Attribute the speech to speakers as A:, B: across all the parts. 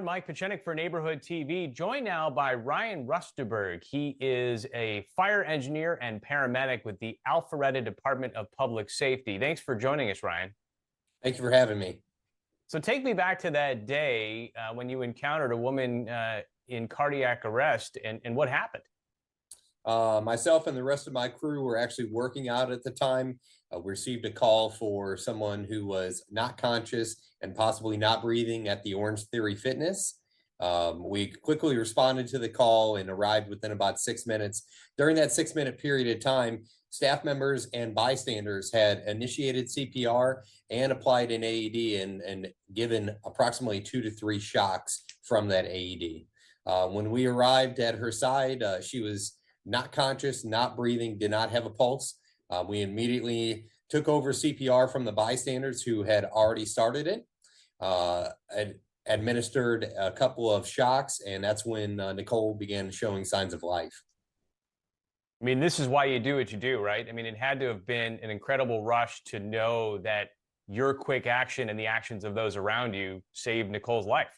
A: Mike Petchenik for Neighborhood TV, joined now by Ryan Rusteberg. He is a fire engineer and paramedic with the Alpharetta Department of Public Safety. Thanks for joining us, Ryan.
B: Thank you for having me.
A: So take me back to that day when you encountered a woman in cardiac arrest, and what happened?
B: Myself and the rest of my crew were actually working out at the time. We received a call for someone who was not conscious and possibly not breathing at the Orange Theory Fitness. We quickly responded to the call and arrived within about 6 minutes. During that 6-minute period of time, staff members and bystanders had initiated CPR and applied an AED and given approximately 2 to 3 shocks from that AED. When we arrived at her side, she was not conscious, not breathing, did not have a pulse. We immediately took over CPR from the bystanders who had already started it, administered a couple of shocks, and that's when Nicole began showing signs of life.
A: I mean, this is why you do what you do, right? I mean, it had to have been an incredible rush to know that your quick action and the actions of those around you saved Nicole's life.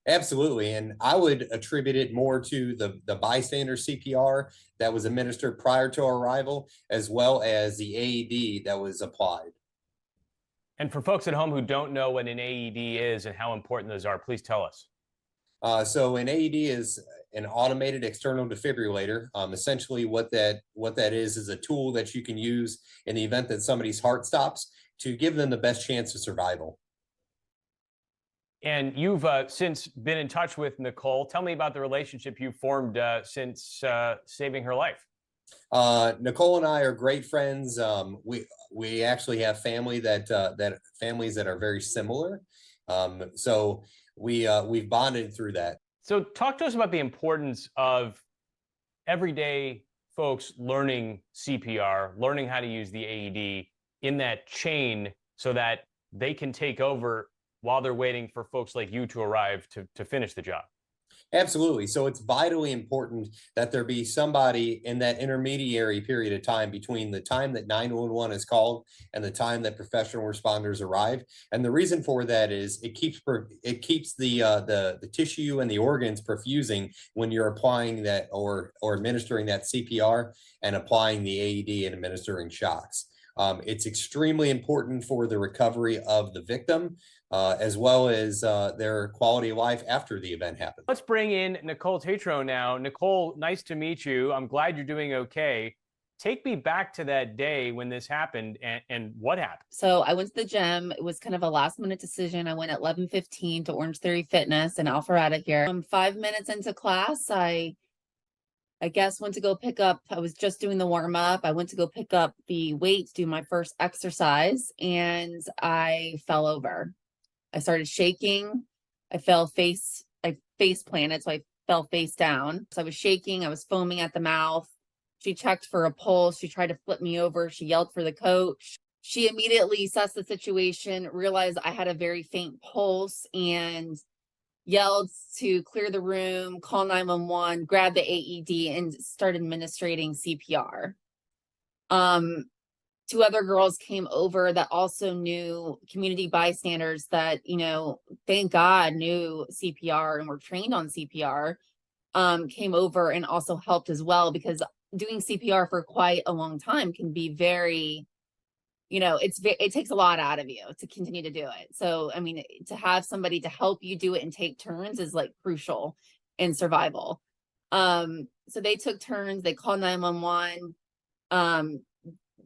B: Absolutely. And I would attribute it more to the bystander CPR that was administered prior to our arrival, as well as the AED that was applied.
A: And for folks at home who don't know what an AED is and how important those are, please tell us.
B: So an AED is an automated external defibrillator. Essentially what that is a tool that you can use in the event that somebody's heart stops to give them the best chance of survival.
A: And you've since been in touch with Nicole. Tell me about the relationship you formed since saving her life.
B: Nicole and I are great friends. We actually have families that are very similar. So we've bonded through that.
A: So talk to us about the importance of everyday folks learning CPR, learning how to use the AED in that chain so that they can take over while they're waiting for folks like you to arrive to finish the job.
B: Absolutely. So it's vitally important that there be somebody in that intermediary period of time between the time that 911 is called and the time that professional responders arrive. And the reason for that is it keeps the tissue and the organs perfusing when you're applying that or administering that CPR and applying the AED and administering shocks. It's extremely important for the recovery of the victim, as well as their quality of life after the event happens.
A: Let's bring in Nicole Tatro now. Nicole, nice to meet you. I'm glad you're doing okay. Take me back to that day when this happened and what happened.
C: So I went to the gym. It was kind of a last minute decision. I went at 11:15 to Orange Theory Fitness in Alpharetta here. 5 minutes into class, I guess went to go pick up, I was just doing the warm up. I went to go pick up the weights, do my first exercise, and I fell over. I started shaking. I face planted, so I fell face down. So I was shaking, I was foaming at the mouth. She checked for a pulse. She tried to flip me over. She yelled for the coach. She immediately assessed the situation, realized I had a very faint pulse, and yelled to clear the room, call 911, grab the AED, and start administrating CPR. 2 other girls came over that also knew, community bystanders that, thank God knew CPR and were trained on CPR, came over and also helped as well, because doing CPR for quite a long time can be very, it takes a lot out of you to continue to do it. So, I mean, to have somebody to help you do it and take turns is like crucial in survival. So they took turns, they called 911.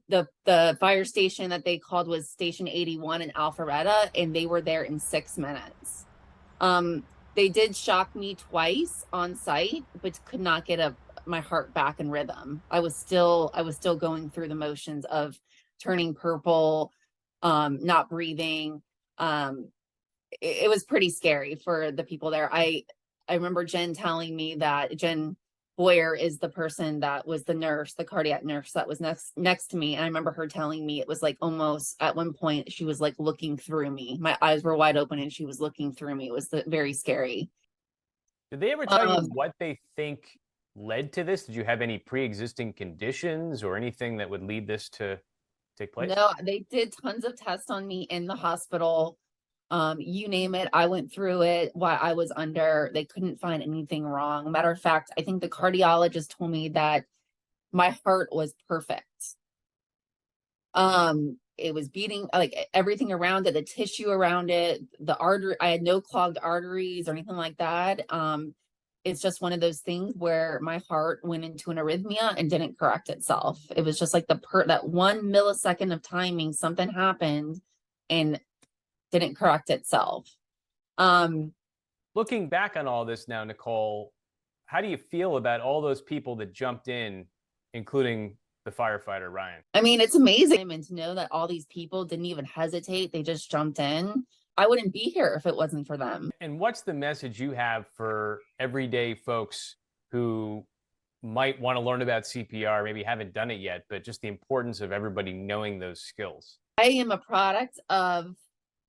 C: The fire station that they called was Station 81 in Alpharetta, and they were there in 6 minutes. They did shock me twice on site, but could not get my heart back in rhythm. I was still going through the motions of turning purple, not breathing. It was pretty scary for the people there. I remember Jen telling me that Jen Boyer is the person that was the nurse, the cardiac nurse that was next to me. And I remember her telling me it was like almost at one point she was like looking through me. My eyes were wide open and she was looking through me. It was very scary.
A: Did they ever tell you what they think led to this? Did you have any pre-existing conditions or anything that would lead this to take place?
C: No, they did tons of tests on me in the hospital. You name it, I went through it while I was under. They couldn't find anything wrong. Matter of fact, I think the cardiologist told me that my heart was perfect. It was beating, like everything around it, the tissue around it, the artery. I had no clogged arteries or anything like that. It's just one of those things where my heart went into an arrhythmia and didn't correct itself. It was just like that 1 millisecond of timing, something happened and didn't correct itself.
A: Looking back on all this now, Nicole, how do you feel about all those people that jumped in, including the firefighter, Ryan?
C: I mean, it's amazing. And to know that all these people didn't even hesitate, they just jumped in. I wouldn't be here if it wasn't for them.
A: And what's the message you have for everyday folks who might want to learn about CPR, maybe haven't done it yet, but just the importance of everybody knowing those skills?
C: I am a product of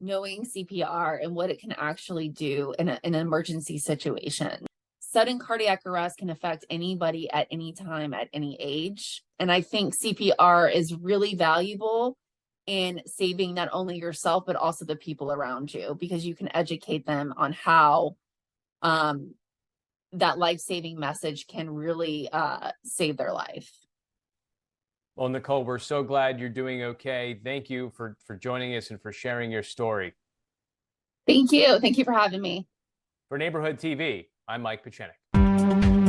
C: knowing CPR and what it can actually do in an emergency situation. Sudden cardiac arrest can affect anybody at any time, at any age. And I think CPR is really valuable in saving not only yourself, but also the people around you, because you can educate them on how that life-saving message can really save their life.
A: Well, Nicole, we're so glad you're doing okay. Thank you for joining us and for sharing your story.
C: Thank you. Thank you for having me.
A: For Neighborhood TV, I'm Mike Petchenik.